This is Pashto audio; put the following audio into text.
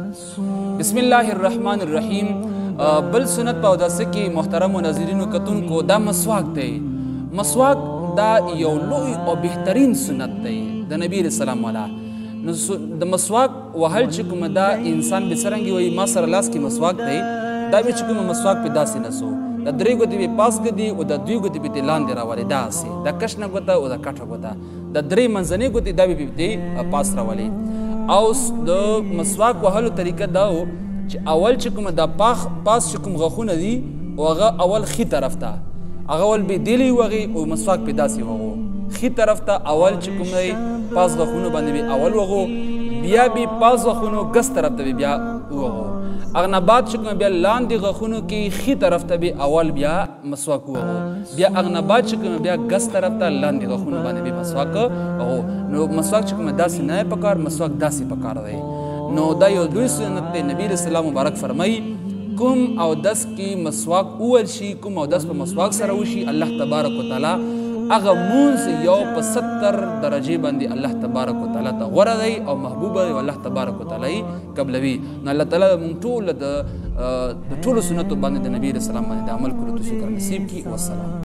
بسم الله الرحمن الرحیم. بل سنت په اوداسه کې محترم ناظرینو کتونکو دا مسواک دی. مسواک دا یو لوی او بهترین سنت دی د نبی رسول الله. نو د مسواک وهل چې کوم دا انسان به څرنګه وي ما سره لاس کې مسواک دی دا به چې کوم مسواک په داسې نسو د درې ګوتې به پاس ګدي او د دوی ګوتې به لاندې راولي داسې د کشنه ګوته او د کټه ګوته د درې منځنۍ ګوتې دا به پاس راولي. او د مسواک وهلو طریقه دا و چې اول چې کوم دا پاس چې کوم غاښونه دي هغه اول ښي طرف ته هغه اول به دلی وغي او مسواک په داسې وغو ښي طرف ته اول چې کوم دی پاس غاښونو باندې به اول وغو بیا به پاس غاښونو ګس طرف ته بیا وغو هغه نه بعد چې کوم بیا لاندې غاښونو کې ښي طرف ته به اول بیا مسواک وغو بیا هغه نه بعد چې کوم بیا ګس طرف ته لاندې غاښونو باندې به مسواک وغو. نو مسواک چې کوم داسې نه پکار مسواک داسې پکار دی. نو دا یو لوی سنت دی. نبی رسول الله مبارک فرمایي کوم او دس کې مسواک اول شي کوم او دس په مسواک سره وشي الله تبارک وتعالی هغه مونځ یو په 70 درجې باندې الله تبارک وتعالی ته غوره دی او محبوب دی او الله تبارک وتعالی قبلوي. نو الله تعالی مونږ ټول د ټولو سنتو باندې د نبی رسول الله باندې عمل کولو توفیق نصیب کړي. والسلام.